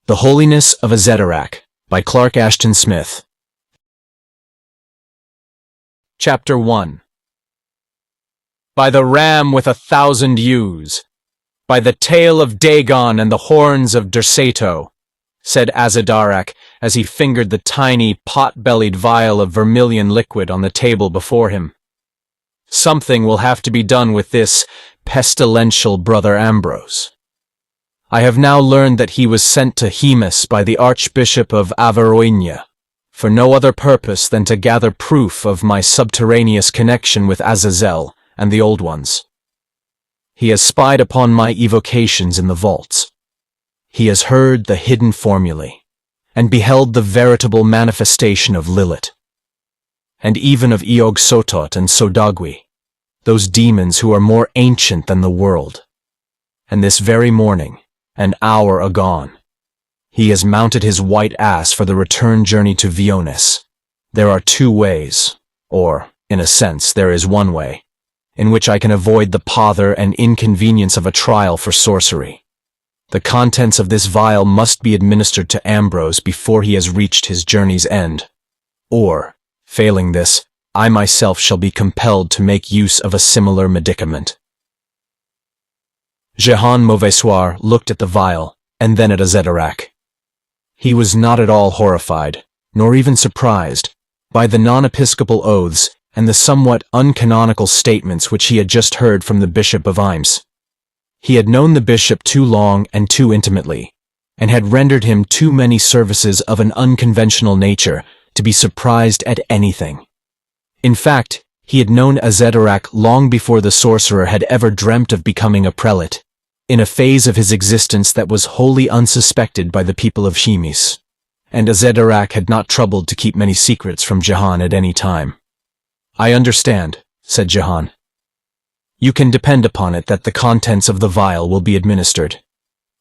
The Holiness of Azédarac by Clark Ashton Smith. Chapter 1. By the ram with 1,000 ewes, by the tail of Dagon and the horns of Derceto, said Azédarac as he fingered the tiny, pot-bellied vial of vermilion liquid on the table before him. Something will have to be done with this pestilential Brother Ambrose. I have now learned that he was sent to Hemus by the Archbishop of Averoigne, for no other purpose than to gather proof of my subterraneous connection with Azazel and the Old Ones. He has spied upon my evocations in the vaults. He has heard the hidden formulae, and beheld the veritable manifestation of Lilith, and even of Eog-Sotot and Sodagui, those demons who are more ancient than the world. And this very morning, an hour agone, he has mounted his white ass for the return journey to Viones. There are two ways, or, in a sense, there is one way, in which I can avoid the pother and inconvenience of a trial for sorcery. The contents of this vial must be administered to Ambrose before he has reached his journey's end. Or, failing this, I myself shall be compelled to make use of a similar medicament. Jehan Mauvaissoir looked at the vial, and then at Azédarac. He was not at all horrified, nor even surprised, by the non-episcopal oaths and the somewhat uncanonical statements which he had just heard from the Bishop of Aims. He had known the bishop too long and too intimately, and had rendered him too many services of an unconventional nature to be surprised at anything. In fact, he had known Azédarac long before the sorcerer had ever dreamt of becoming a prelate, in a phase of his existence that was wholly unsuspected by the people of Hemus, and Azédarac had not troubled to keep many secrets from Jehan at any time. "I understand," said Jehan. "You can depend upon it that the contents of the vial will be administered.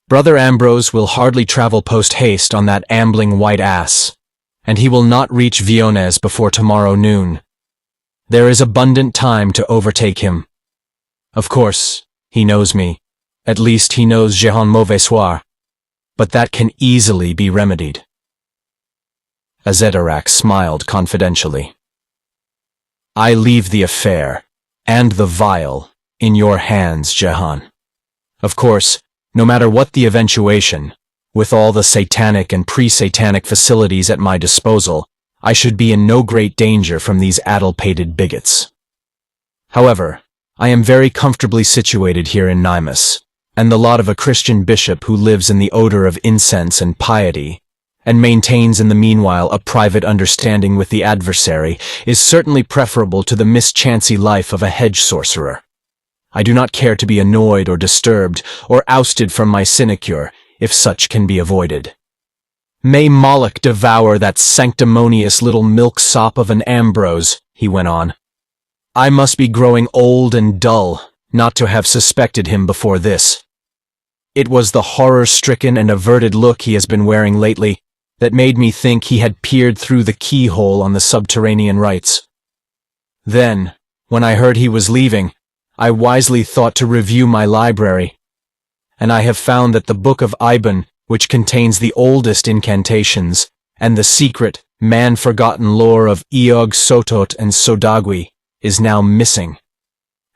Brother Ambrose will hardly travel post-haste on that ambling white ass, and he will not reach Viones before tomorrow noon. There is abundant time to overtake him. Of course, he knows me. At least he knows Jehan Mauvaissoir, but that can easily be remedied." Azédarac smiled confidentially. "I leave the affair, and the vial, in your hands, Jehan. Of course, no matter what the eventuation, with all the satanic and pre-satanic facilities at my disposal, I should be in no great danger from these addle-pated bigots. However, I am very comfortably situated here in Nimus, and the lot of a Christian bishop who lives in the odor of incense and piety, and maintains in the meanwhile a private understanding with the adversary, is certainly preferable to the mischancy life of a hedge sorcerer. I do not care to be annoyed or disturbed or ousted from my sinecure, if such can be avoided. May Moloch devour that sanctimonious little milksop of an Ambrose," he went on. "I must be growing old and dull not to have suspected him before this. It was the horror-stricken and averted look he has been wearing lately that made me think he had peered through the keyhole on the subterranean rites. Then, when I heard he was leaving, I wisely thought to review my library, and I have found that the Book of Iban, which contains the oldest incantations, and the secret, man-forgotten lore of Eog-Sotot and Sodagui, is now missing.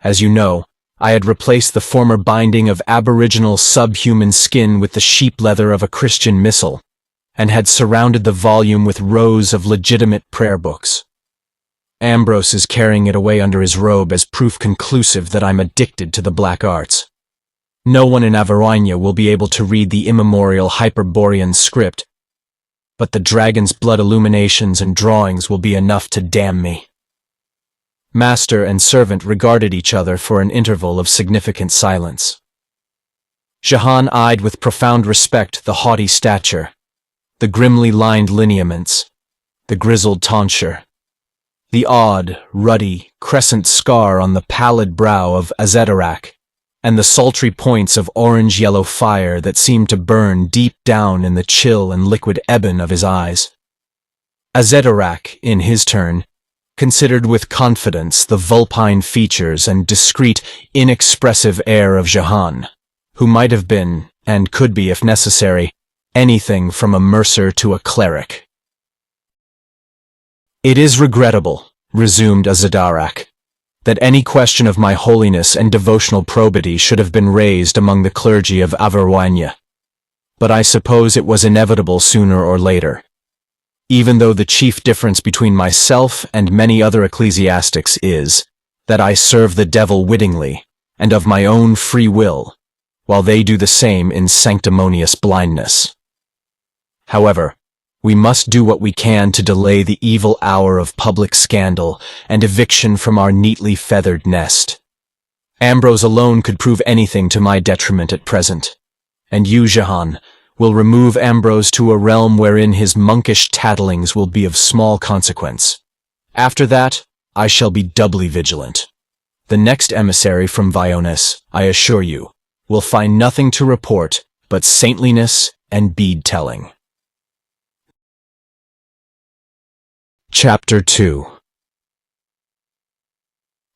As you know, I had replaced the former binding of aboriginal subhuman skin with the sheep leather of a Christian missal, and had surrounded the volume with rows of legitimate prayer books. Ambrose is carrying it away under his robe as proof conclusive that I'm addicted to the black arts. No one in Averoigne will be able to read the immemorial Hyperborean script, but the dragon's blood illuminations and drawings will be enough to damn me." Master and servant regarded each other for an interval of significant silence. Jehan eyed with profound respect the haughty stature, the grimly lined lineaments, the grizzled tonsure, the odd, ruddy, crescent scar on the pallid brow of Azédarac, and the sultry points of orange-yellow fire that seemed to burn deep down in the chill and liquid ebon of his eyes. Azédarac, in his turn, considered with confidence the vulpine features and discreet, inexpressive air of Jehan, who might have been, and could be if necessary, anything from a mercer to a cleric. It is regrettable, resumed Azédarac, that any question of my holiness and devotional probity should have been raised among the clergy of Averoigne. But I suppose it was inevitable sooner or later. Even though the chief difference between myself and many other ecclesiastics is that I serve the devil wittingly and of my own free will, while they do the same in sanctimonious blindness. However, we must do what we can to delay the evil hour of public scandal and eviction from our neatly feathered nest. Ambrose alone could prove anything to my detriment at present, and you, Jehan, will remove Ambrose to a realm wherein his monkish tattlings will be of small consequence. After that, I shall be doubly vigilant. The next emissary from Vayones, I assure you, will find nothing to report but saintliness and bead-telling. Chapter 2.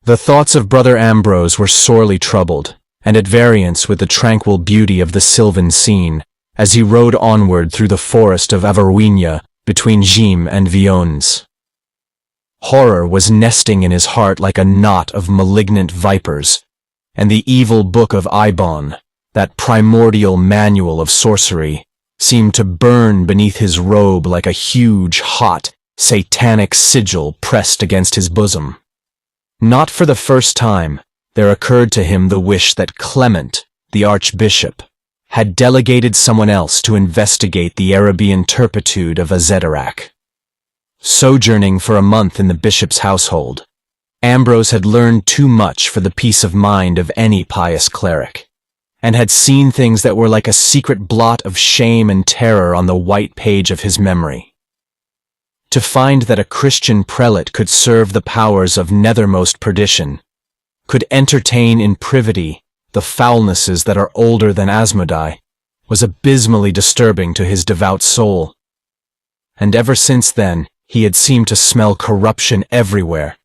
The thoughts of Brother Ambrose were sorely troubled, and at variance with the tranquil beauty of the sylvan scene, as he rode onward through the forest of Averoigne between Gim and Vayones. Horror was nesting in his heart like a knot of malignant vipers, and the evil book of Ibon, that primordial manual of sorcery, seemed to burn beneath his robe like a huge, hot, satanic sigil pressed against his bosom. Not for the first time, there occurred to him the wish that Clement, the archbishop, had delegated someone else to investigate the Arabian turpitude of Azédarac. Sojourning for a month in the bishop's household, Ambrose had learned too much for the peace of mind of any pious cleric, and had seen things that were like a secret blot of shame and terror on the white page of his memory. To find that a Christian prelate could serve the powers of nethermost perdition, could entertain in privity the foulnesses that are older than Asmodai, was abysmally disturbing to his devout soul. And ever since then, he had seemed to smell corruption everywhere,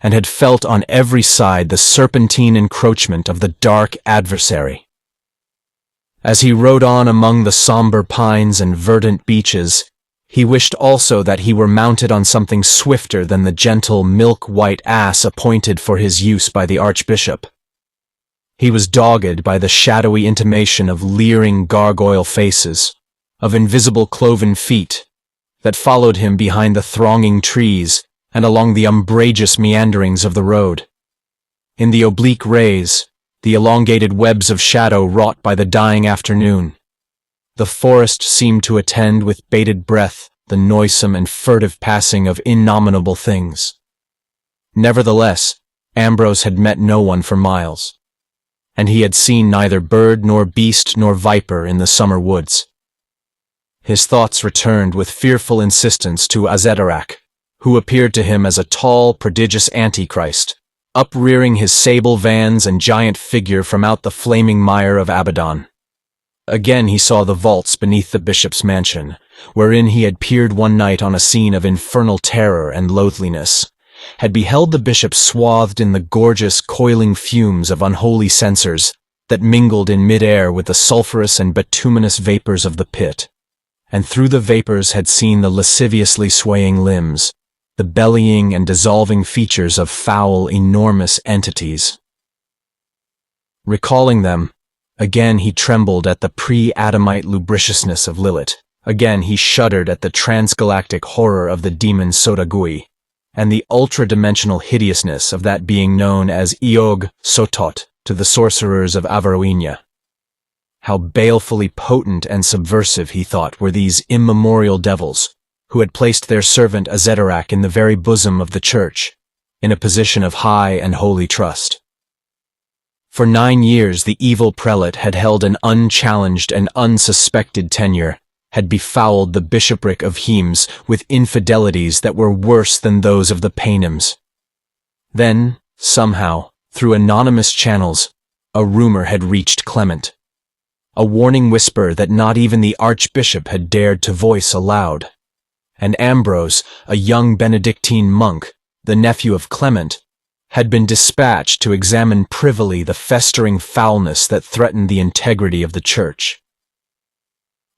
and had felt on every side the serpentine encroachment of the dark adversary. As he rode on among the somber pines and verdant beeches, he wished also that he were mounted on something swifter than the gentle milk-white ass appointed for his use by the archbishop. He was dogged by the shadowy intimation of leering gargoyle faces, of invisible cloven feet, that followed him behind the thronging trees and along the umbrageous meanderings of the road. In the oblique rays, the elongated webs of shadow wrought by the dying afternoon, the forest seemed to attend with bated breath the noisome and furtive passing of innominable things. Nevertheless, Ambrose had met no one for miles, and he had seen neither bird nor beast nor viper in the summer woods. His thoughts returned with fearful insistence to Azédarac, who appeared to him as a tall, prodigious Antichrist, uprearing his sable vans and giant figure from out the flaming mire of Abaddon. Again he saw the vaults beneath the bishop's mansion, wherein he had peered one night on a scene of infernal terror and loathliness, had beheld the bishop swathed in the gorgeous, coiling fumes of unholy censers that mingled in mid-air with the sulphurous and bituminous vapors of the pit, and through the vapors had seen the lasciviously swaying limbs, the bellying and dissolving features of foul, enormous entities. Recalling them, again he trembled at the pre-Adamite lubriciousness of Lilith. Again he shuddered at the transgalactic horror of the demon Sotagui, and the ultra-dimensional hideousness of that being known as Eog Sotot to the sorcerers of Averoigne. How balefully potent and subversive, he thought, were these immemorial devils, who had placed their servant Azédarac in the very bosom of the church, in a position of high and holy trust. For 9 years the evil prelate had held an unchallenged and unsuspected tenure, had befouled the bishopric of Heims with infidelities that were worse than those of the Paynims. Then, somehow, through anonymous channels, a rumor had reached Clement, a warning whisper that not even the archbishop had dared to voice aloud. And Ambrose, a young Benedictine monk, the nephew of Clement, had been dispatched to examine privily the festering foulness that threatened the integrity of the church.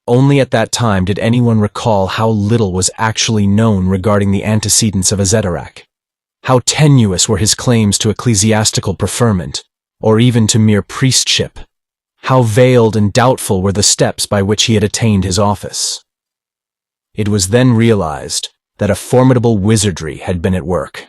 only at that time did anyone recall how little was actually known regarding the antecedents of Azédarac. How tenuous were his claims to ecclesiastical preferment, or even to mere priestship. How veiled and doubtful were the steps by which he had attained his office. It was then realized that a formidable wizardry had been at work.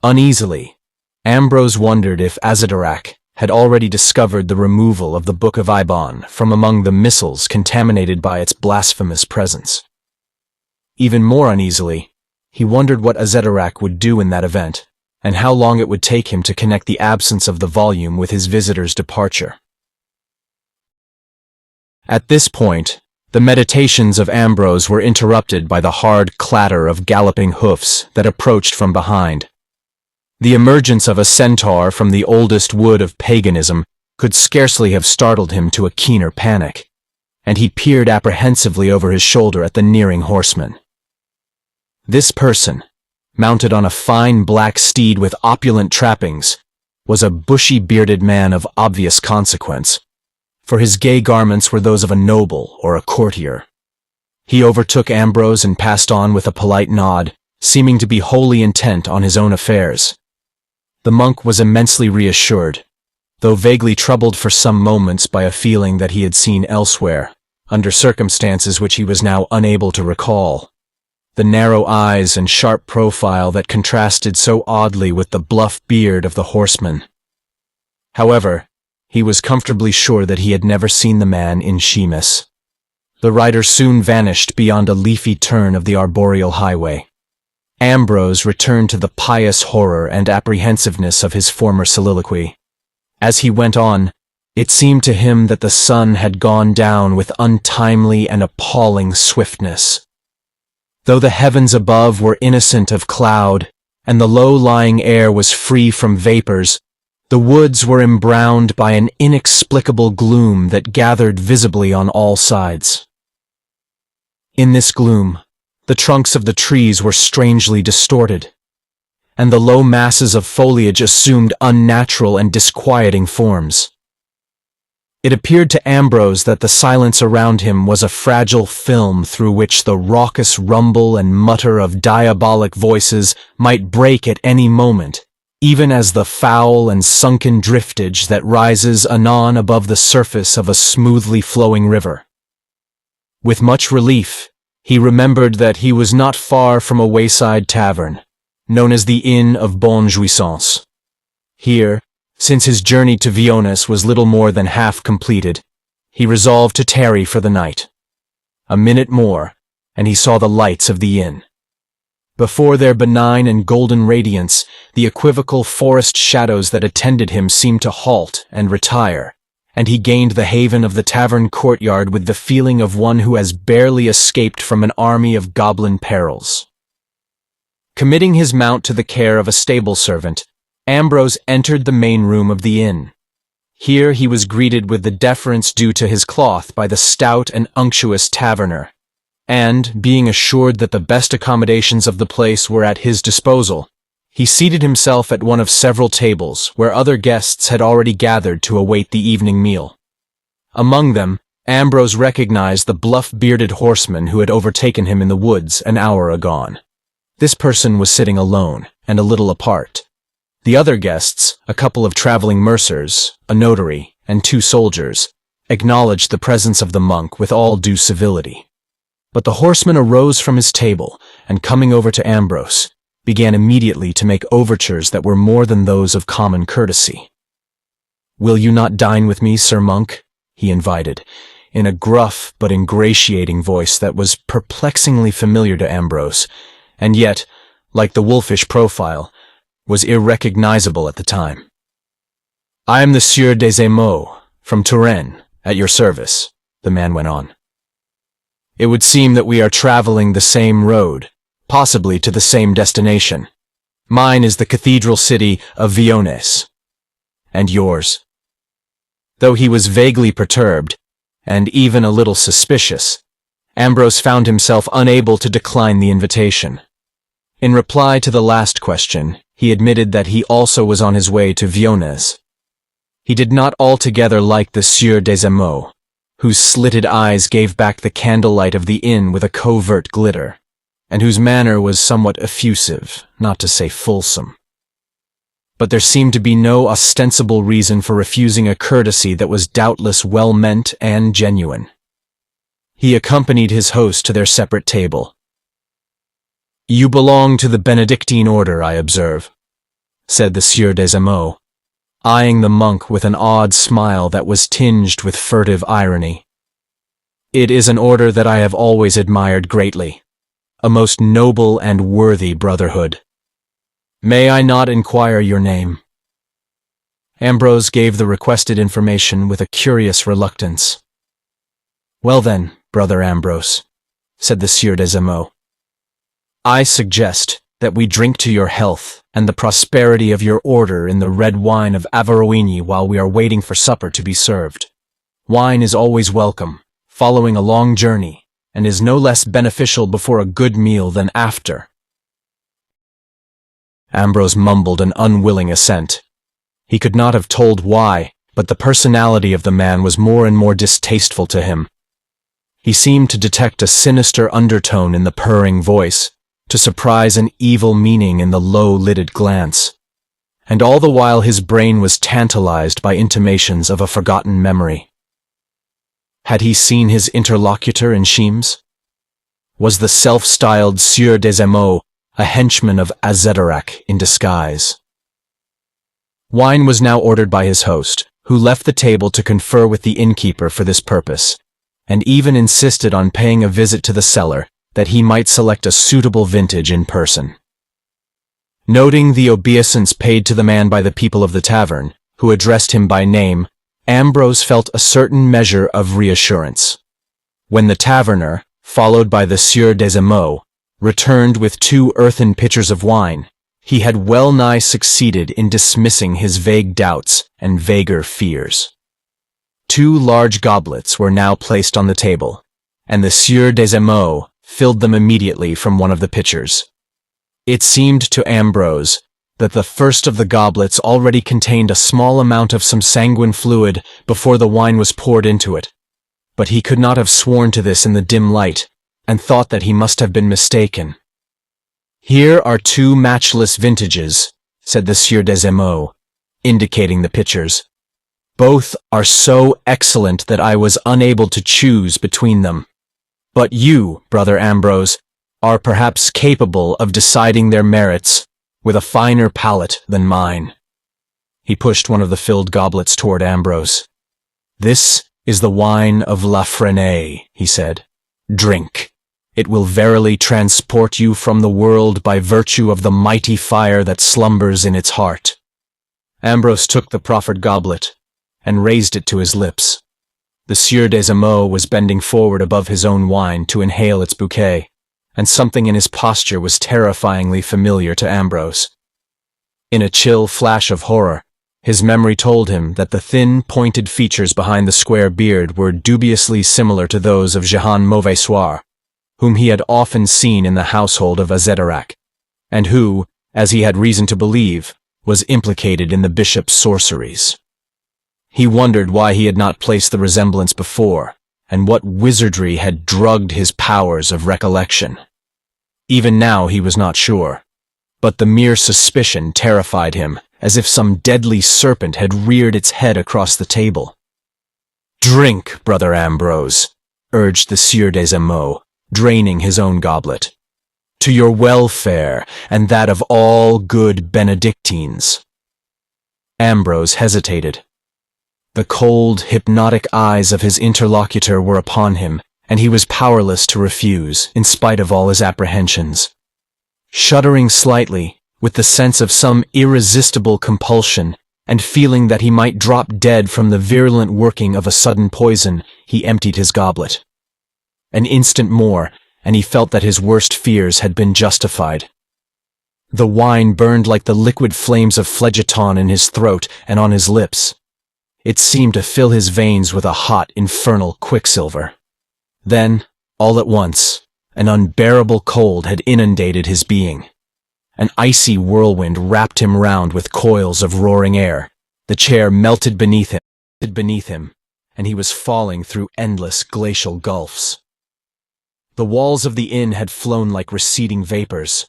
Uneasily, Ambrose wondered if Azédarac had already discovered the removal of the Book of Ibon from among the missals contaminated by its blasphemous presence. Even more uneasily, he wondered what Azédarac would do in that event, and how long it would take him to connect the absence of the volume with his visitor's departure. At this point, the meditations of Ambrose were interrupted by the hard clatter of galloping hoofs that approached from behind. The emergence of a centaur from the oldest wood of paganism could scarcely have startled him to a keener panic, and he peered apprehensively over his shoulder at the nearing horseman. This person, mounted on a fine black steed with opulent trappings, was a bushy-bearded man of obvious consequence, for his gay garments were those of a noble or a courtier. He overtook Ambrose and passed on with a polite nod, seeming to be wholly intent on his own affairs. The monk was immensely reassured, though vaguely troubled for some moments by a feeling that he had seen elsewhere, under circumstances which he was now unable to recall. The narrow eyes and sharp profile that contrasted so oddly with the bluff beard of the horseman. However, he was comfortably sure that he had never seen the man in Shemus. The rider soon vanished beyond a leafy turn of the arboreal highway. Ambrose returned to the pious horror and apprehensiveness of his former soliloquy. As he went on, it seemed to him that the sun had gone down with untimely and appalling swiftness. Though the heavens above were innocent of cloud, and the low-lying air was free from vapors, the woods were embrowned by an inexplicable gloom that gathered visibly on all sides. In this gloom, the trunks of the trees were strangely distorted, and the low masses of foliage assumed unnatural and disquieting forms. It appeared to Ambrose that the silence around him was a fragile film through which the raucous rumble and mutter of diabolic voices might break at any moment, even as the foul and sunken driftage that rises anon above the surface of a smoothly flowing river. With much relief, he remembered that he was not far from a wayside tavern, known as the Inn of Bonne Jouissance. Here, since his journey to Viones was little more than half completed, he resolved to tarry for the night. A minute more, and he saw the lights of the inn. Before their benign and golden radiance, the equivocal forest shadows that attended him seemed to halt and retire, and he gained the haven of the tavern courtyard with the feeling of one who has barely escaped from an army of goblin perils. Committing his mount to the care of a stable servant, Ambrose entered the main room of the inn. Here he was greeted with the deference due to his cloth by the stout and unctuous taverner, and, being assured that the best accommodations of the place were at his disposal, he seated himself at one of several tables where other guests had already gathered to await the evening meal. Among them, Ambrose recognized the bluff-bearded horseman who had overtaken him in the woods an hour agone. This person was sitting alone and a little apart. The other guests, a couple of traveling mercers, a notary, and 2 soldiers, acknowledged the presence of the monk with all due civility. But the horseman arose from his table and, coming over to Ambrose, began immediately to make overtures that were more than those of common courtesy. "Will you not dine with me, Sir Monk?" he invited, in a gruff but ingratiating voice that was perplexingly familiar to Ambrose, and yet, like the wolfish profile, was irrecognizable at the time. "I am the Sieur des Émaux, from Touraine, at your service," the man went on. "It would seem that we are traveling the same road, possibly to the same destination. Mine is the cathedral city of Viones. And yours?" Though he was vaguely perturbed, and even a little suspicious, Ambrose found himself unable to decline the invitation. In reply to the last question, he admitted that he also was on his way to Viones. He did not altogether like the Sieur des Émaux, whose slitted eyes gave back the candlelight of the inn with a covert glitter, and whose manner was somewhat effusive, not to say fulsome. But there seemed to be no ostensible reason for refusing a courtesy that was doubtless well-meant and genuine. He accompanied his host to their separate table. "You belong to the Benedictine order, I observe," said the Sieur des Amours, eyeing the monk with an odd smile that was tinged with furtive irony. "It is an order that I have always admired greatly, a most noble and worthy brotherhood. May I not inquire your name?" Ambrose gave the requested information with a curious reluctance. "Well then, Brother Ambrose," said the Sieur des Amours, "I suggest that we drink to your health and the prosperity of your order in the red wine of Averoigne while we are waiting for supper to be served. Wine is always welcome, following a long journey, and is no less beneficial before a good meal than after." Ambrose mumbled an unwilling assent. He could not have told why, but the personality of the man was more and more distasteful to him. He seemed to detect a sinister undertone in the purring voice, to surprise an evil meaning in the low-lidded glance. And all the while his brain was tantalized by intimations of a forgotten memory. Had he seen his interlocutor in Chimes? Was the self-styled Sieur des Amours a henchman of Azédarac in disguise? Wine was now ordered by his host, who left the table to confer with the innkeeper for this purpose, and even insisted on paying a visit to the cellar that he might select a suitable vintage in person. Noting the obeisance paid to the man by the people of the tavern, who addressed him by name, Ambrose felt a certain measure of reassurance. When the taverner, followed by the Sieur des Amours, returned with 2 earthen pitchers of wine, he had well-nigh succeeded in dismissing his vague doubts and vaguer fears. 2 large goblets were now placed on the table, and the Sieur des Amours filled them immediately from one of the pitchers. It seemed to Ambrose that the first of the goblets already contained a small amount of some sanguine fluid before the wine was poured into it, but he could not have sworn to this in the dim light, and thought that he must have been mistaken. "Here are 2 matchless vintages," said the Sieur des Amours, indicating the pitchers. "Both are so excellent that I was unable to choose between them. But you, Brother Ambrose, are perhaps capable of deciding their merits with a finer palate than mine." He pushed one of the filled goblets toward Ambrose. "This is the wine of La Frenée," he said. "Drink. It will verily transport you from the world by virtue of the mighty fire that slumbers in its heart." Ambrose took the proffered goblet and raised it to his lips. The Sieur des Amours was bending forward above his own wine to inhale its bouquet, and something in his posture was terrifyingly familiar to Ambrose. In a chill flash of horror, his memory told him that the thin, pointed features behind the square beard were dubiously similar to those of Jehan Mauvaissoir, whom he had often seen in the household of Azédarac, and who, as he had reason to believe, was implicated in the bishop's sorceries. He wondered why he had not placed the resemblance before, and what wizardry had drugged his powers of recollection. Even now he was not sure, but the mere suspicion terrified him, as if some deadly serpent had reared its head across the table. "Drink, Brother Ambrose," urged the Sieur des Amours, draining his own goblet. "To your welfare, and that of all good Benedictines." Ambrose hesitated. The cold, hypnotic eyes of his interlocutor were upon him, and he was powerless to refuse, in spite of all his apprehensions. Shuddering slightly, with the sense of some irresistible compulsion, and feeling that he might drop dead from the virulent working of a sudden poison, he emptied his goblet. An instant more, and he felt that his worst fears had been justified. The wine burned like the liquid flames of phlegethon in his throat and on his lips. It seemed to fill his veins with a hot, infernal quicksilver. Then, all at once, an unbearable cold had inundated his being. An icy whirlwind wrapped him round with coils of roaring air. The chair melted beneath him, and he was falling through endless glacial gulfs. The walls of the inn had flown like receding vapors.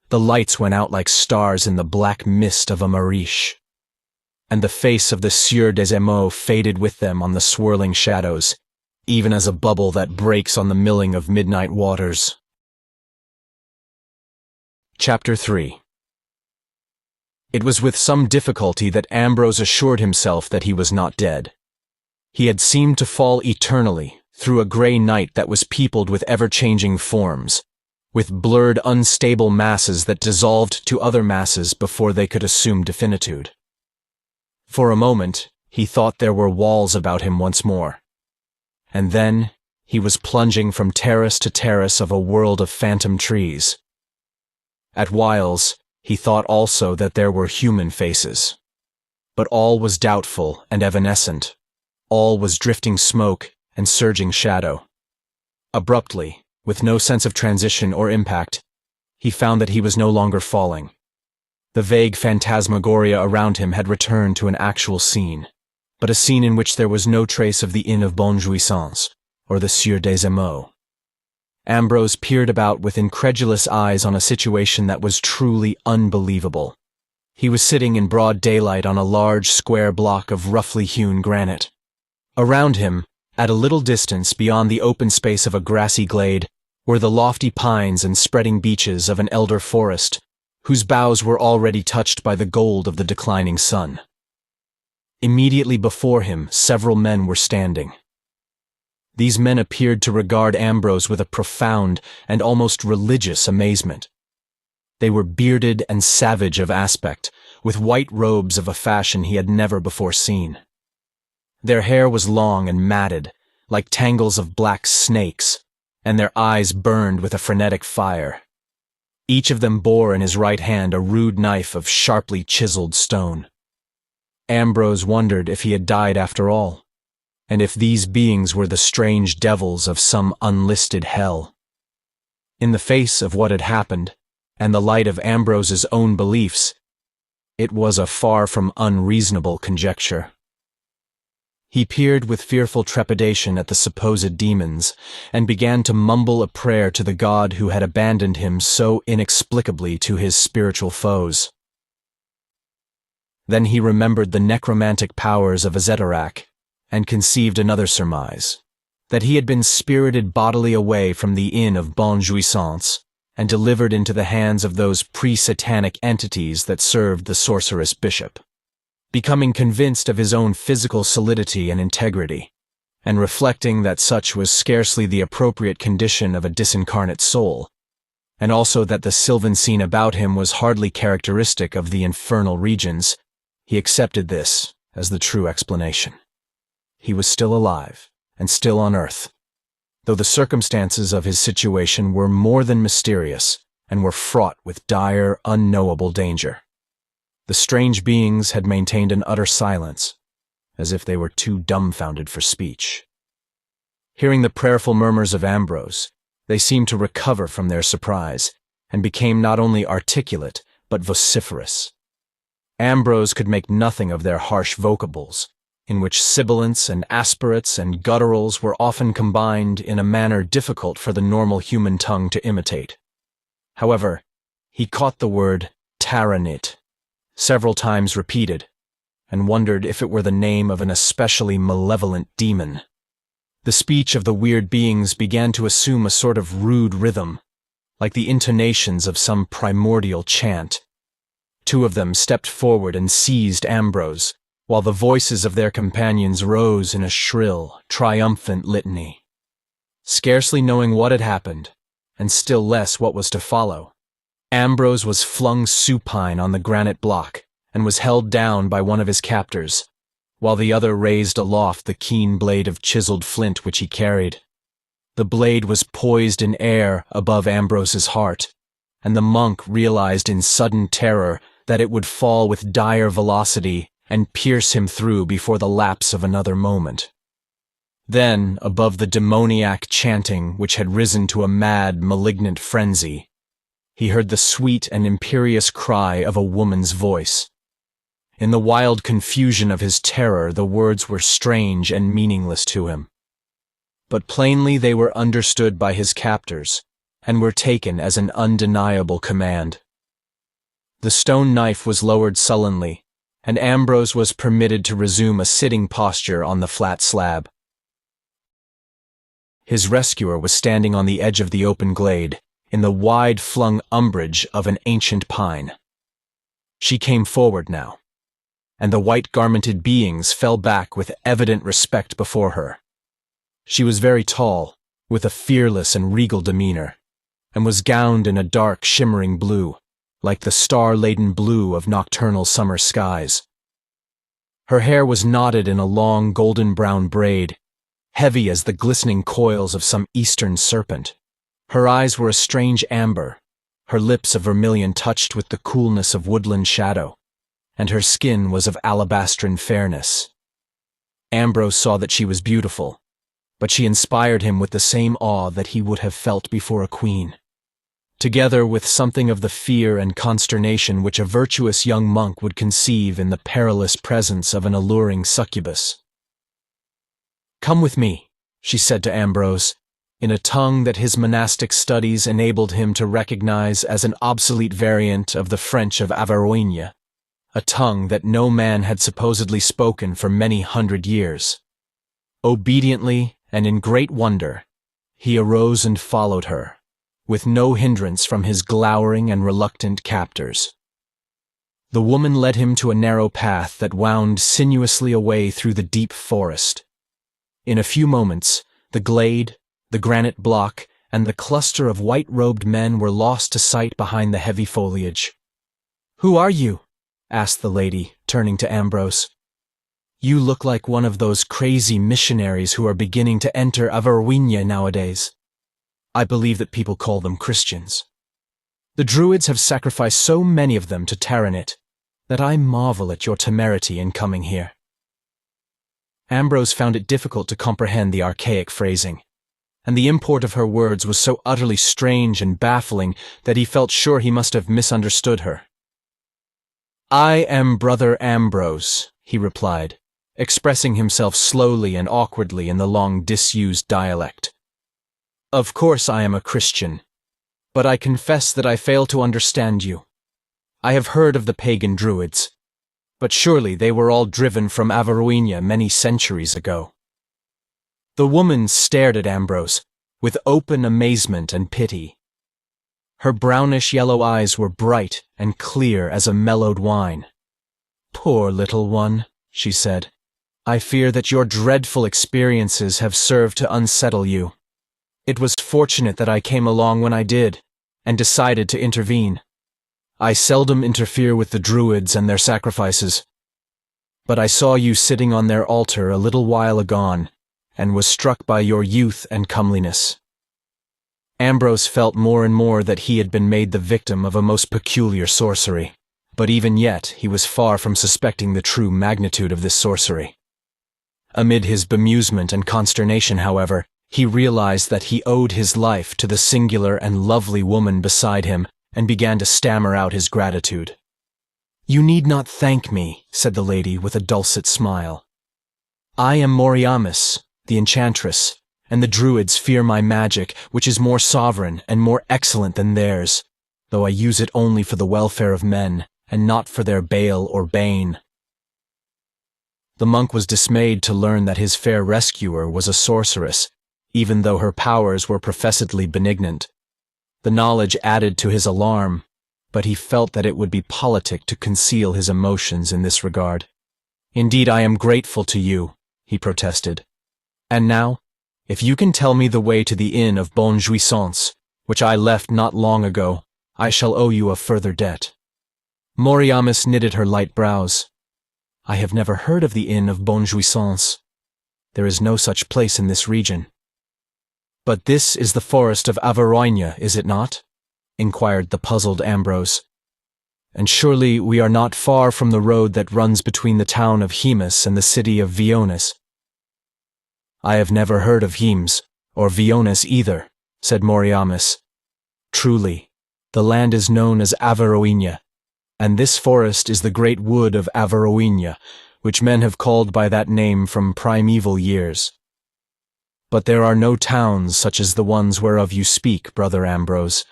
The lights went out like stars in the black mist of a mariche, and the face of the Sieur des Emeaux faded with them on the swirling shadows, even as a bubble that breaks on the milling of midnight waters. Chapter 3. It was with some difficulty that Ambrose assured himself that he was not dead. He had seemed to fall eternally through a grey night that was peopled with ever-changing forms, with blurred, unstable masses that dissolved to other masses before they could assume definitude. For a moment, he thought there were walls about him once more. And then, he was plunging from terrace to terrace of a world of phantom trees. At whiles, he thought also that there were human faces. But all was doubtful and evanescent. All was drifting smoke and surging shadow. Abruptly, with no sense of transition or impact, he found that he was no longer falling. The vague phantasmagoria around him had returned to an actual scene, but a scene in which there was no trace of the Inn of Bonne Jouissance or the Sieur des Emeaux. Ambrose peered about with incredulous eyes on a situation that was truly unbelievable. He was sitting in broad daylight on a large square block of roughly hewn granite. Around him, at a little distance beyond the open space of a grassy glade, were the lofty pines and spreading beeches of an elder forest, whose boughs were already touched by the gold of the declining sun. Immediately before him, several men were standing. These men appeared to regard Ambrose with a profound and almost religious amazement. They were bearded and savage of aspect, with white robes of a fashion he had never before seen. Their hair was long and matted, like tangles of black snakes, and their eyes burned with a frenetic fire. Each of them bore in his right hand a rude knife of sharply chiseled stone. Ambrose wondered if he had died after all, and if these beings were the strange devils of some unlisted hell. In the face of what had happened, and the light of Ambrose's own beliefs, it was a far from unreasonable conjecture. He peered with fearful trepidation at the supposed demons, and began to mumble a prayer to the God who had abandoned him so inexplicably to his spiritual foes. Then he remembered the necromantic powers of Azédarac, and conceived another surmise, that he had been spirited bodily away from the Inn of Bonne Jouissance, and delivered into the hands of those pre-satanic entities that served the sorceress bishop. Becoming convinced of his own physical solidity and integrity, and reflecting that such was scarcely the appropriate condition of a disincarnate soul, and also that the sylvan scene about him was hardly characteristic of the infernal regions, he accepted this as the true explanation. He was still alive, and still on earth, though the circumstances of his situation were more than mysterious, and were fraught with dire, unknowable danger. The strange beings had maintained an utter silence, as if they were too dumbfounded for speech. Hearing the prayerful murmurs of Ambrose, they seemed to recover from their surprise, and became not only articulate, but vociferous. Ambrose could make nothing of their harsh vocables, in which sibilants and aspirates and gutturals were often combined in a manner difficult for the normal human tongue to imitate. However, he caught the word taranit several times repeated, and wondered if it were the name of an especially malevolent demon. The speech of the weird beings began to assume a sort of rude rhythm, like the intonations of some primordial chant. Two of them stepped forward and seized Ambrose, while the voices of their companions rose in a shrill, triumphant litany. Scarcely knowing what had happened, and still less what was to follow, Ambrose was flung supine on the granite block and was held down by one of his captors, while the other raised aloft the keen blade of chiseled flint which he carried. The blade was poised in air above Ambrose's heart, and the monk realized in sudden terror that it would fall with dire velocity and pierce him through before the lapse of another moment. Then, above the demoniac chanting which had risen to a mad, malignant frenzy, he heard the sweet and imperious cry of a woman's voice. In the wild confusion of his terror, the words were strange and meaningless to him. But plainly they were understood by his captors, and were taken as an undeniable command. The stone knife was lowered sullenly, and Ambrose was permitted to resume a sitting posture on the flat slab. His rescuer was standing on the edge of the open glade, in the wide-flung umbrage of an ancient pine. She came forward now, and the white-garmented beings fell back with evident respect before her. She was very tall, with a fearless and regal demeanor, and was gowned in a dark, shimmering blue, like the star-laden blue of nocturnal summer skies. Her hair was knotted in a long, golden-brown braid, heavy as the glistening coils of some eastern serpent. Her eyes were a strange amber, her lips a vermilion touched with the coolness of woodland shadow, and her skin was of alabastrine fairness. Ambrose saw that she was beautiful, but she inspired him with the same awe that he would have felt before a queen, together with something of the fear and consternation which a virtuous young monk would conceive in the perilous presence of an alluring succubus. "Come with me," she said to Ambrose, in a tongue that his monastic studies enabled him to recognize as an obsolete variant of the French of Averoigne, a tongue that no man had supposedly spoken for many 100 years. Obediently and in great wonder, he arose and followed her, with no hindrance from his glowering and reluctant captors. The woman led him to a narrow path that wound sinuously away through the deep forest. In a few moments, the glade, the granite block, and the cluster of white-robed men were lost to sight behind the heavy foliage. "Who are you?" asked the lady, turning to Ambrose. "You look like one of those crazy missionaries who are beginning to enter Averoigne nowadays. I believe that people call them Christians. The Druids have sacrificed so many of them to Taranit that I marvel at your temerity in coming here." Ambrose found it difficult to comprehend the archaic phrasing, and the import of her words was so utterly strange and baffling that he felt sure he must have misunderstood her. "I am Brother Ambrose," he replied, expressing himself slowly and awkwardly in the long disused dialect. "Of course I am a Christian, but I confess that I fail to understand you. I have heard of the pagan Druids, but surely they were all driven from Averoigne many centuries ago." The woman stared at Ambrose, with open amazement and pity. Her brownish-yellow eyes were bright and clear as a mellowed wine. "Poor little one," she said. "I fear that your dreadful experiences have served to unsettle you. It was fortunate that I came along when I did, and decided to intervene. I seldom interfere with the Druids and their sacrifices, but I saw you sitting on their altar a little while agone, and was struck by your youth and comeliness." Ambrose felt more and more that he had been made the victim of a most peculiar sorcery, but even yet he was far from suspecting the true magnitude of this sorcery. Amid his bemusement and consternation, however, he realized that he owed his life to the singular and lovely woman beside him, and began to stammer out his gratitude. "You need not thank me," said the lady with a dulcet smile. "I am Moriamis, the enchantress, and the Druids fear my magic, which is more sovereign and more excellent than theirs, though I use it only for the welfare of men, and not for their bale or bane." The monk was dismayed to learn that his fair rescuer was a sorceress, even though her powers were professedly benignant. The knowledge added to his alarm, but he felt that it would be politic to conceal his emotions in this regard. "Indeed, I am grateful to you," he protested. "And now, if you can tell me the way to the Inn of Bonne Jouissance, which I left not long ago, I shall owe you a further debt." Moriamis knitted her light brows. "I have never heard of the Inn of Bonne Jouissance. There is no such place in this region." "But this is the forest of Averoigne, is it not?" inquired the puzzled Ambrose. "And surely we are not far from the road that runs between the town of Hemus and the city of Viones." "I have never heard of Hemus, or Viones either," said Moriamis. "Truly, the land is known as Averoigne, And this forest is the great wood of Averoigne, which men have called by that name from primeval years. But there are no towns such as the ones whereof you speak, Brother Ambrose.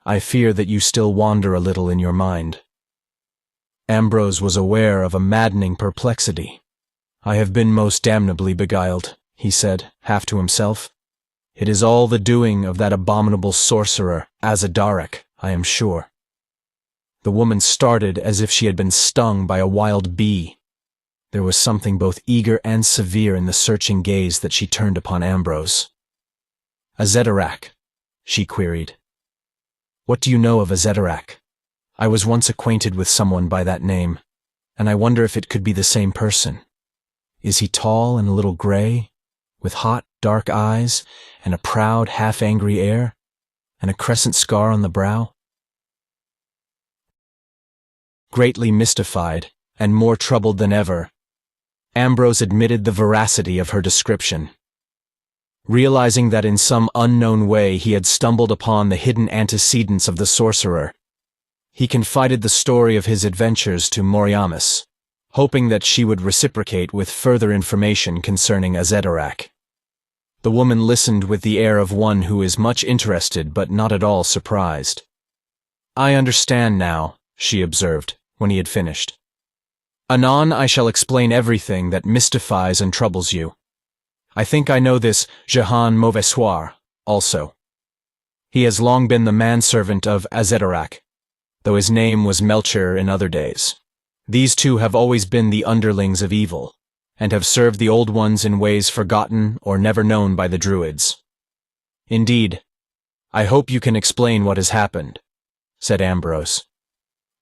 I fear that you still wander a little in your mind. Ambrose was aware of a maddening perplexity. I have been most damnably beguiled, he said, half to himself. It is all the doing of that abominable sorcerer, Azédarac, I am sure. The woman started as if she had been stung by a wild bee. There was something both eager and severe in the searching gaze that she turned upon Ambrose. Azédarac, she queried. What do you know of Azédarac? I was once acquainted with someone by that name, and I wonder if it could be the same person. Is he tall and a little gray, with hot, dark eyes, and a proud, half-angry air, and a crescent scar on the brow? Greatly mystified, and more troubled than ever, Ambrose admitted the veracity of her description. Realizing that in some unknown way he had stumbled upon the hidden antecedents of the sorcerer, he confided the story of his adventures to Moriamis, hoping that she would reciprocate with further information concerning Azédarac. The woman listened with the air of one who is much interested but not at all surprised. I understand now, she observed, when he had finished. Anon I shall explain everything that mystifies and troubles you. I think I know this Jehan Mauvaissoir also. He has long been the manservant of Azédarac, though his name was Melcher in other days. These two have always been the underlings of evil, and have served the old ones in ways forgotten or never known by the Druids. Indeed, I hope you can explain what has happened, said Ambrose.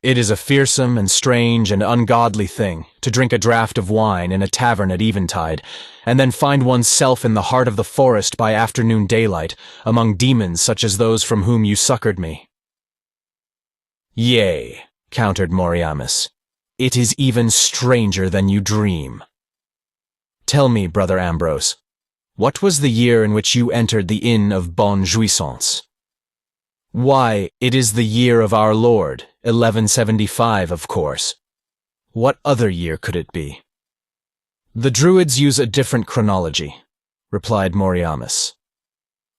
It is a fearsome and strange and ungodly thing to drink a draught of wine in a tavern at eventide, and then find one's self in the heart of the forest by afternoon daylight, among demons such as those from whom you succored me. Yea, countered Moriamis, it is even stranger than you dream. Tell me, Brother Ambrose, what was the year in which you entered the Inn of Bonne Jouissance? Why, it is the year of our Lord, 1175, of course. What other year could it be? The Druids use a different chronology, replied Moriamis,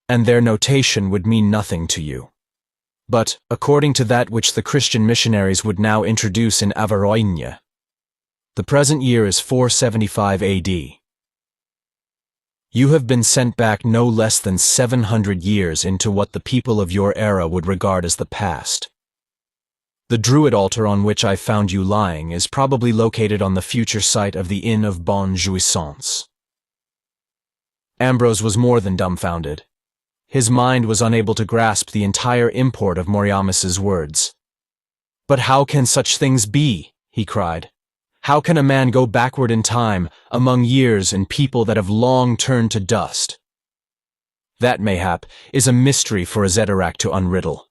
and their notation would mean nothing to you. But, according to that which the Christian missionaries would now introduce in Averoigne, the present year is 475 A.D. You have been sent back no less than 700 years into what the people of your era would regard as the past. The Druid altar on which I found you lying is probably located on the future site of the Inn of Bonne Jouissance. Ambrose was more than dumbfounded. His mind was unable to grasp the entire import of Moriamis's words. But how can such things be? He cried. How can a man go backward in time, among years and people that have long turned to dust? That, mayhap, is a mystery for Azédarac to unriddle.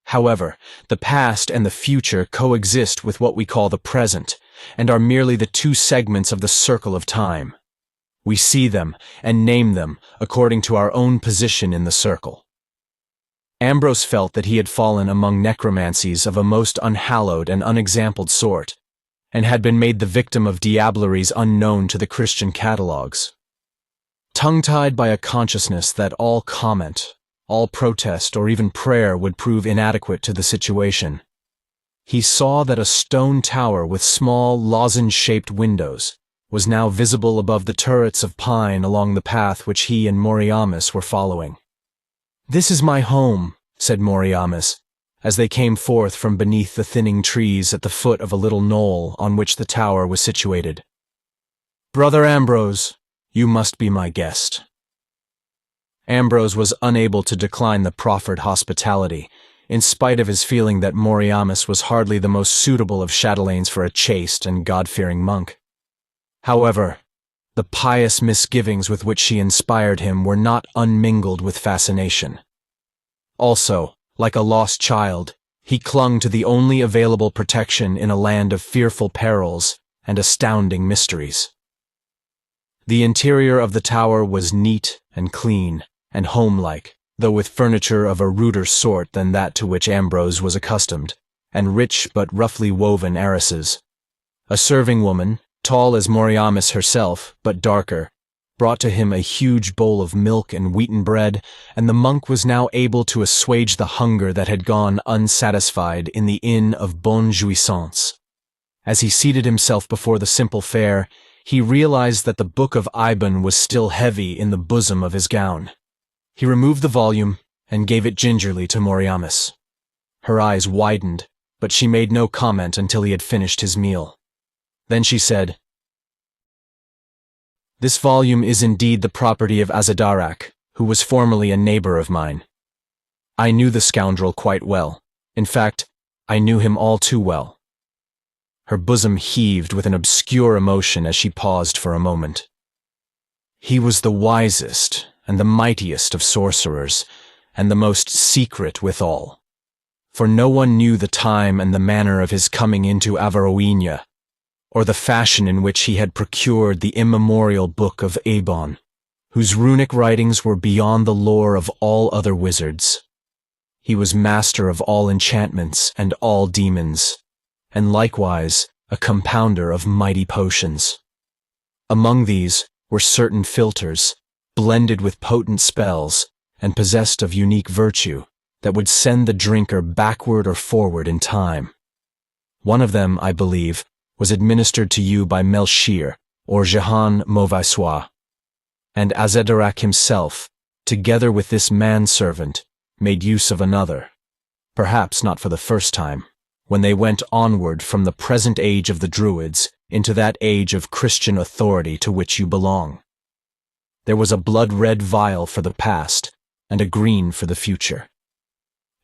However, the past and the future coexist with what we call the present, and are merely the two segments of the circle of time. We see them and name them according to our own position in the circle. Ambrose felt that he had fallen among necromancies of a most unhallowed and unexampled sort, and had been made the victim of diableries unknown to the Christian catalogues. Tongue-tied by a consciousness that all comment, all protest, or even prayer would prove inadequate to the situation, he saw that a stone tower with small, lozenge-shaped windows was now visible above the turrets of pine along the path which he and Moriamis were following. "This is my home," said Moriamis, as they came forth from beneath the thinning trees at the foot of a little knoll on which the tower was situated. "Brother Ambrose, you must be my guest." Ambrose was unable to decline the proffered hospitality, in spite of his feeling that Moriamis was hardly the most suitable of chatelaines for a chaste and God-fearing monk. However, the pious misgivings with which she inspired him were not unmingled with fascination. Also, like a lost child, he clung to the only available protection in a land of fearful perils and astounding mysteries. The interior of the tower was neat and clean and homelike, though with furniture of a ruder sort than that to which Ambrose was accustomed, and rich but roughly woven arrases. A serving woman, tall as Moriamis herself, but darker, brought to him a huge bowl of milk and wheaten bread, and the monk was now able to assuage the hunger that had gone unsatisfied in the inn of Bonne Jouissance. As he seated himself before the simple fare, he realized that the Book of Ibon was still heavy in the bosom of his gown. He removed the volume and gave it gingerly to Moriamis. Her eyes widened, but she made no comment until he had finished his meal. Then she said, "This volume is indeed the property of Azédarac, who was formerly a neighbor of mine. I knew the scoundrel quite well. In fact, I knew him all too well." Her bosom heaved with an obscure emotion as she paused for a moment. "He was the wisest and the mightiest of sorcerers, and the most secret withal. For no one knew the time and the manner of his coming into Averoigne, or the fashion in which he had procured the immemorial Book of Ibon, whose runic writings were beyond the lore of all other wizards. He was master of all enchantments and all demons, and likewise a compounder of mighty potions. Among these were certain philters, blended with potent spells, and possessed of unique virtue, that would send the drinker backward or forward in time. One of them, I believe, was administered to you by Melchior, or Jehan Mauvaissois, and Azédarac himself, together with this manservant, made use of another, perhaps not for the first time, when they went onward from the present age of the Druids into that age of Christian authority to which you belong. There was a blood-red vial for the past, and a green for the future.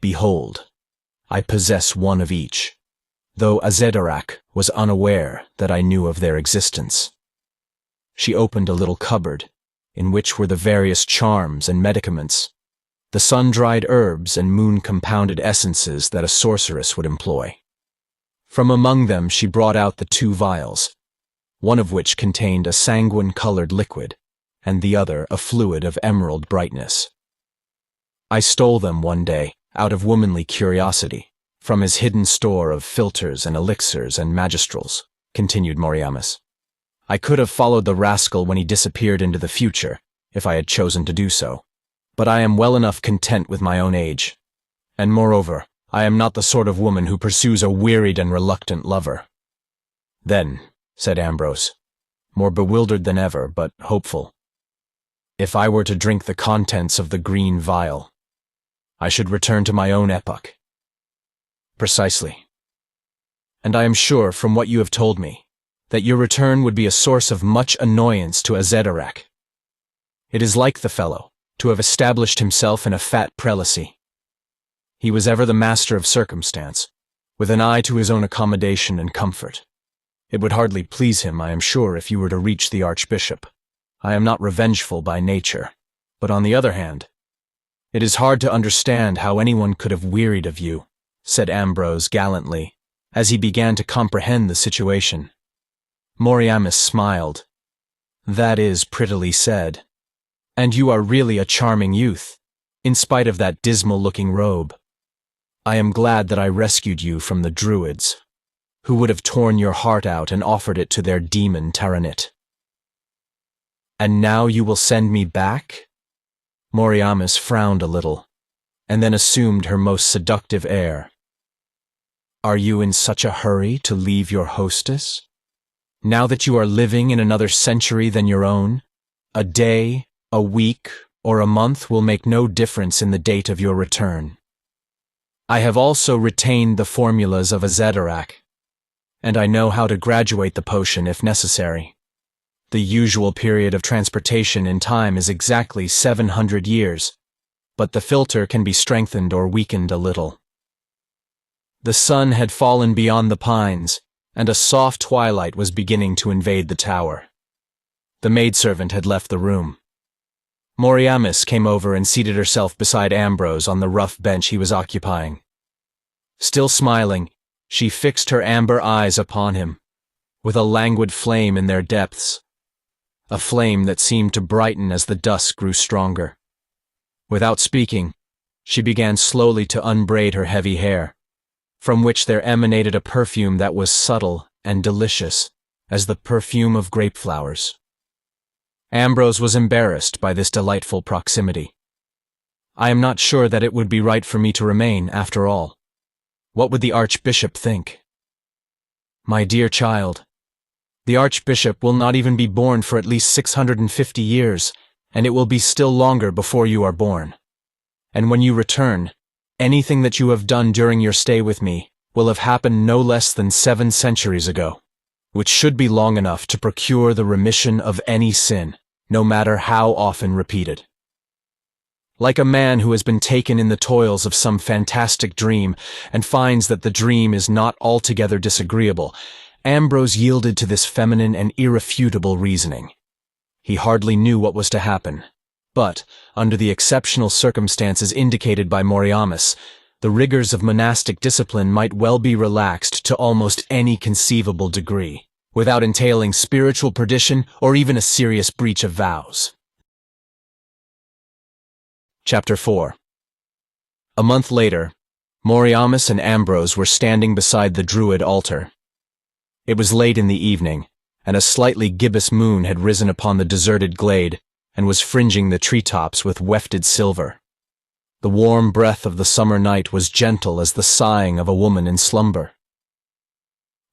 Behold, I possess one of each, though Azédarac was unaware that I knew of their existence." She opened a little cupboard, in which were the various charms and medicaments, the sun-dried herbs and moon-compounded essences that a sorceress would employ. From among them she brought out the 2 vials, one of which contained a sanguine-colored liquid, and the other a fluid of emerald brightness. "I stole them one day, out of womanly curiosity, from his hidden store of philters and elixirs and magistrals," continued Moriamis. "I could have followed the rascal when he disappeared into the future, if I had chosen to do so, but I am well enough content with my own age. And moreover, I am not the sort of woman who pursues a wearied and reluctant lover." "Then," said Ambrose, more bewildered than ever, but hopeful, "if I were to drink the contents of the green vial, I should return to my own epoch." "Precisely. And I am sure, from what you have told me, that your return would be a source of much annoyance to Azédarac. It is like the fellow to have established himself in a fat prelacy. He was ever the master of circumstance, with an eye to his own accommodation and comfort. It would hardly please him, I am sure, if you were to reach the archbishop. I am not revengeful by nature, but on the other hand, it is hard to understand how anyone could have wearied of you," said Ambrose gallantly, as he began to comprehend the situation. Moriamis smiled. "That is prettily said. And you are really a charming youth, in spite of that dismal-looking robe. I am glad that I rescued you from the Druids, who would have torn your heart out and offered it to their demon Taranit." "And now you will send me back?" Moriamis frowned a little, and then assumed her most seductive air. "Are you in such a hurry to leave your hostess? Now that you are living in another century than your own, a day, a week, or a month will make no difference in the date of your return. I have also retained the formulas of Azédarac, and I know how to graduate the potion if necessary. The usual period of transportation in time is exactly 700 years, but the philter can be strengthened or weakened a little." The sun had fallen beyond the pines, and a soft twilight was beginning to invade the tower. The maidservant had left the room. Moriamis came over and seated herself beside Ambrose on the rough bench he was occupying. Still smiling, she fixed her amber eyes upon him, with a languid flame in their depths, a flame that seemed to brighten as the dusk grew stronger. Without speaking, she began slowly to unbraid her heavy hair. from which there emanated a perfume that was subtle and delicious as the perfume of grape flowers. Ambrose was embarrassed by this delightful proximity. I am not sure that it would be right for me to remain, after all. What would the Archbishop think? My dear child, the Archbishop will not even be born for at least 650 years, and it will be still longer before you are born. And when you return, anything that you have done during your stay with me will have happened no less than 7 centuries ago, which should be long enough to procure the remission of any sin, no matter how often repeated. Like a man who has been taken in the toils of some fantastic dream and finds that the dream is not altogether disagreeable, Ambrose yielded to this feminine and irrefutable reasoning. He hardly knew what was to happen, but, under the exceptional circumstances indicated by Moriamis, the rigors of monastic discipline might well be relaxed to almost any conceivable degree, without entailing spiritual perdition or even a serious breach of vows. Chapter 4. A month later, Moriamis and Ambrose were standing beside the Druid altar. It was late in the evening, and a slightly gibbous moon had risen upon the deserted glade and was fringing the treetops with wefted silver. The warm breath of the summer night was gentle as the sighing of a woman in slumber.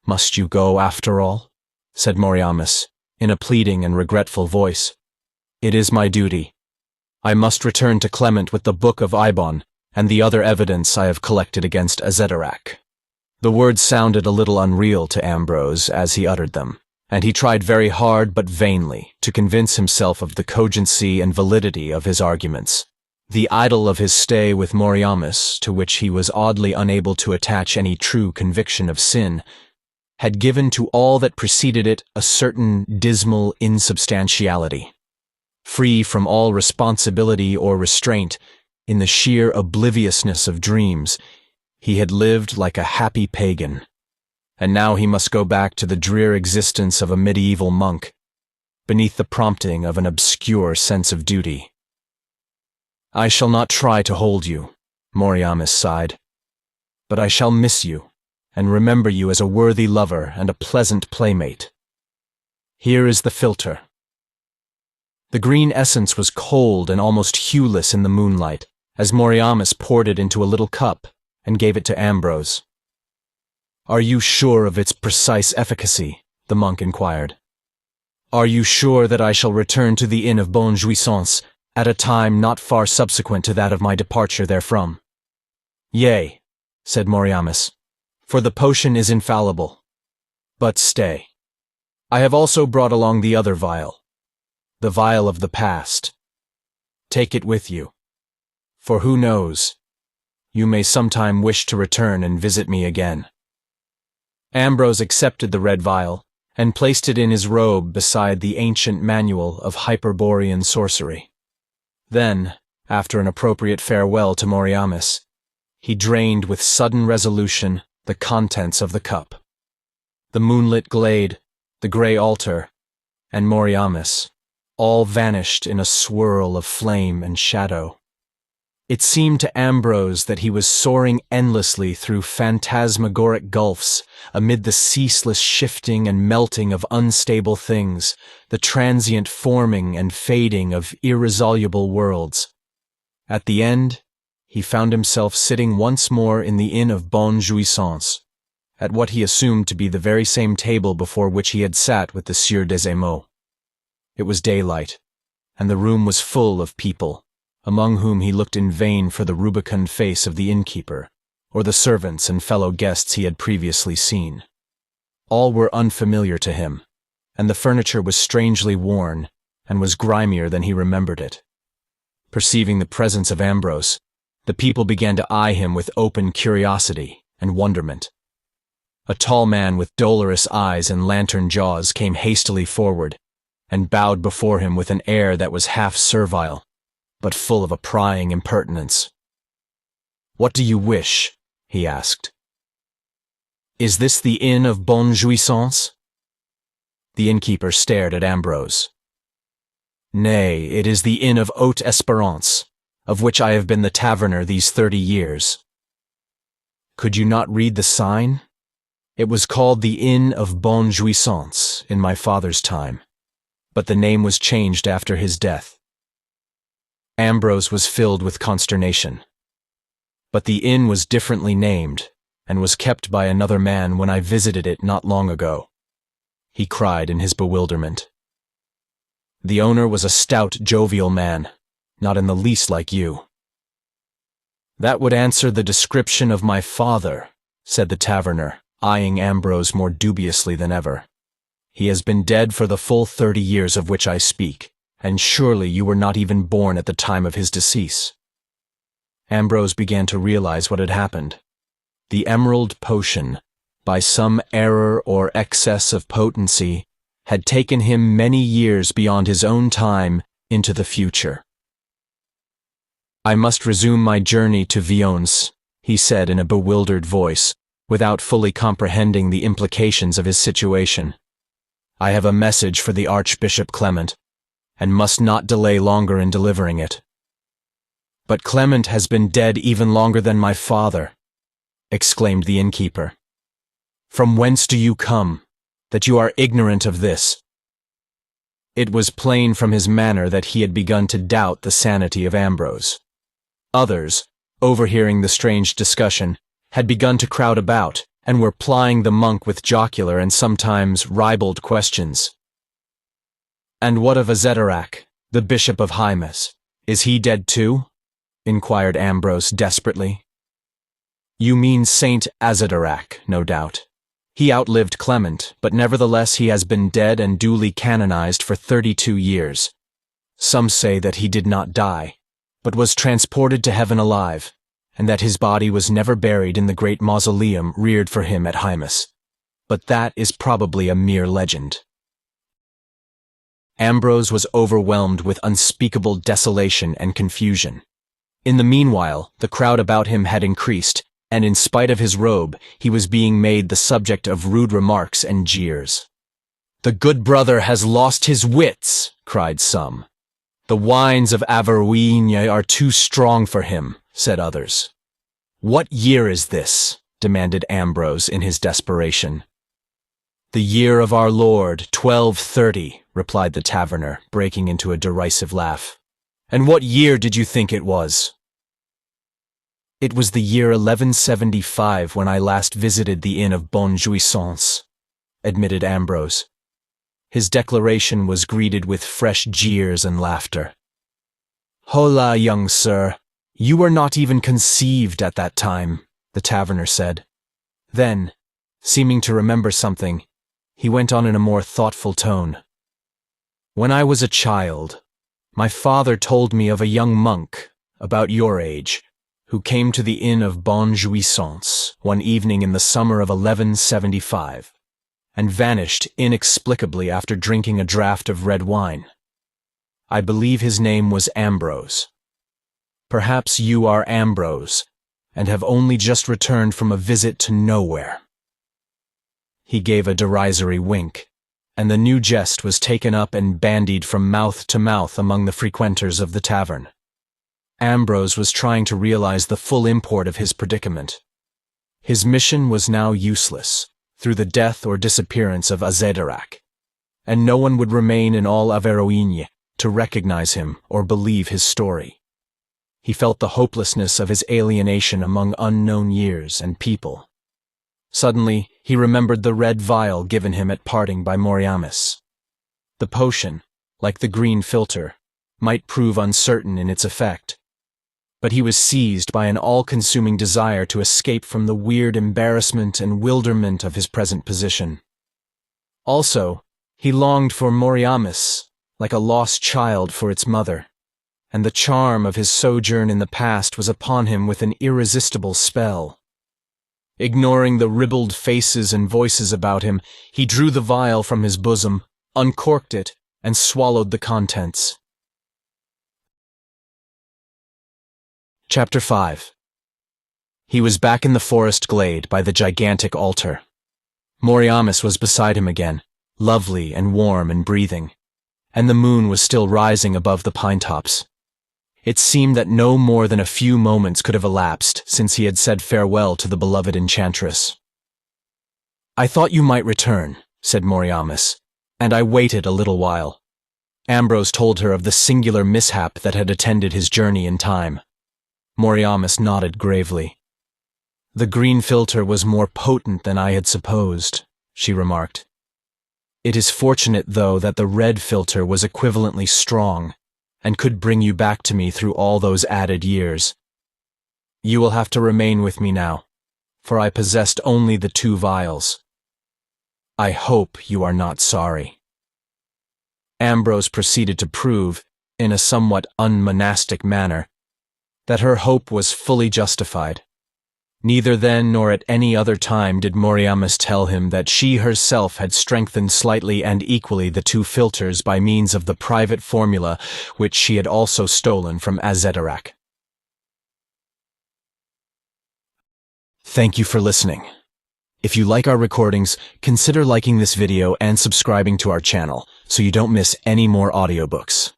"Must you go, after all?" said Moriamis, in a pleading and regretful voice. "It is my duty. I must return to Clement with the Book of Ibon and the other evidence I have collected against Azédarac." The words sounded a little unreal to Ambrose as he uttered them, and he tried very hard but vainly to convince himself of the cogency and validity of his arguments. The idyll of his stay with Moriamis, to which he was oddly unable to attach any true conviction of sin, had given to all that preceded it a certain dismal insubstantiality. Free from all responsibility or restraint, in the sheer obliviousness of dreams, he had lived like a happy pagan, and now he must go back to the drear existence of a medieval monk, beneath the prompting of an obscure sense of duty. "I shall not try to hold you," Moriamis sighed, "but I shall miss you, and remember you as a worthy lover and a pleasant playmate. Here is the philter." The green essence was cold and almost hueless in the moonlight, as Moriamis poured it into a little cup and gave it to Ambrose. "Are you sure of its precise efficacy?" the monk inquired. "Are you sure that I shall return to the Inn of Bonne Jouissance at a time not far subsequent to that of my departure therefrom?" "Yea," said Moriamis, "for the potion is infallible. But stay. I have also brought along the other vial, the vial of the past. Take it with you, for who knows, you may sometime wish to return and visit me again." Ambrose accepted the red vial and placed it in his robe beside the ancient manual of Hyperborean sorcery. Then, after an appropriate farewell to Moriamis, he drained with sudden resolution the contents of the cup. The moonlit glade, the grey altar, and Moriamis all vanished in a swirl of flame and shadow. It seemed to Ambrose that he was soaring endlessly through phantasmagoric gulfs amid the ceaseless shifting and melting of unstable things, the transient forming and fading of irresoluble worlds. At the end, he found himself sitting once more in the Inn of Bonne Jouissance, at what he assumed to be the very same table before which he had sat with the Sieur des Émaux. It was daylight, and the room was full of people, among whom he looked in vain for the rubicund face of the innkeeper, or the servants and fellow guests he had previously seen. All were unfamiliar to him, and the furniture was strangely worn, and was grimier than he remembered it. Perceiving the presence of Ambrose, the people began to eye him with open curiosity and wonderment. A tall man with dolorous eyes and lantern jaws came hastily forward, and bowed before him with an air that was half servile, but full of a prying impertinence. "What do you wish?" he asked. "Is this the Inn of Bonne Jouissance?" The innkeeper stared at Ambrose. "Nay, it is the Inn of Haute Espérance, of which I have been the taverner these 30 years. Could you not read the sign? It was called the Inn of Bonne Jouissance in my father's time, but the name was changed after his death. Ambrose was filled with consternation. But the inn was differently named, and was kept by another man when I visited it not long ago, he cried in his bewilderment. The owner was a stout, jovial man, not in the least like you. That would answer the description of my father, said the taverner, eyeing Ambrose more dubiously than ever. He has been dead for the full 30 years of which I speak, and surely you were not even born at the time of his decease. Ambrose began to realize what had happened. The emerald potion, by some error or excess of potency, had taken him many years beyond his own time into the future. I must resume my journey to Vions, he said in a bewildered voice, without fully comprehending the implications of his situation. I have a message for the Archbishop Clement, and must not delay longer in delivering it. But Clement has been dead even longer than my father, exclaimed the innkeeper. From whence do you come, that you are ignorant of this? It was plain from his manner that he had begun to doubt the sanity of Ambrose. Others, overhearing the strange discussion, had begun to crowd about, and were plying the monk with jocular and sometimes ribald questions. And what of Azédarac, the Bishop of Holiness? Is he dead too? Inquired Ambrose desperately. You mean Saint Azédarac, no doubt. He outlived Clement, but nevertheless he has been dead and duly canonized for 32 years. Some say that he did not die, but was transported to heaven alive, and that his body was never buried in the great mausoleum reared for him at Holiness. But that is probably a mere legend. Ambrose was overwhelmed with unspeakable desolation and confusion. In the meanwhile, the crowd about him had increased, and in spite of his robe, he was being made the subject of rude remarks and jeers. The good brother has lost his wits, cried some. The wines of Averoigne are too strong for him, said others. What year is this? Demanded Ambrose in his desperation. The year of our Lord, 1230, replied the taverner, breaking into a derisive laugh. And what year did you think it was? It was the year 1175 when I last visited the Inn of Bonne Jouissance, admitted Ambrose. His declaration was greeted with fresh jeers and laughter. Hola, young sir, you were not even conceived at that time, the taverner said. Then, seeming to remember something, he went on in a more thoughtful tone. When I was a child, my father told me of a young monk, about your age, who came to the Inn of Bonne Jouissance one evening in the summer of 1175, and vanished inexplicably after drinking a draught of red wine. I believe his name was Ambrose. Perhaps you are Ambrose, and have only just returned from a visit to nowhere. He gave a derisory wink, and the new jest was taken up and bandied from mouth to mouth among the frequenters of the tavern. Ambrose was trying to realize the full import of his predicament. His mission was now useless, through the death or disappearance of Azédarac, and no one would remain in all Averoigne to recognize him or believe his story. He felt the hopelessness of his alienation among unknown years and people. Suddenly, he remembered the red vial given him at parting by Moriamis. The potion, like the green filter, might prove uncertain in its effect, but he was seized by an all-consuming desire to escape from the weird embarrassment and wilderment of his present position. Also, he longed for Moriamis, like a lost child for its mother, and the charm of his sojourn in the past was upon him with an irresistible spell. Ignoring the ribald faces and voices about him, he drew the vial from his bosom, uncorked it, and swallowed the contents. Chapter 5. He was back in the forest glade by the gigantic altar. Moriamis was beside him again, lovely and warm and breathing, and the moon was still rising above the pine tops. It seemed that no more than a few moments could have elapsed since he had said farewell to the beloved enchantress. "I thought you might return," said Moriamis, "and I waited a little while." Ambrose told her of the singular mishap that had attended his journey in time. Moriamis nodded gravely. "The green filter was more potent than I had supposed," she remarked. "It is fortunate, though, that the red filter was equivalently strong and could bring you back to me through all those added years. You will have to remain with me now, for I possessed only the 2 vials. I hope you are not sorry." Ambrose proceeded to prove, in a somewhat unmonastic manner, that her hope was fully justified. Neither then nor at any other time did Moriamis tell him that she herself had strengthened slightly and equally the 2 filters by means of the private formula which she had also stolen from Azédarac. Thank you for listening. If you like our recordings, consider liking this video and subscribing to our channel so you don't miss any more audiobooks.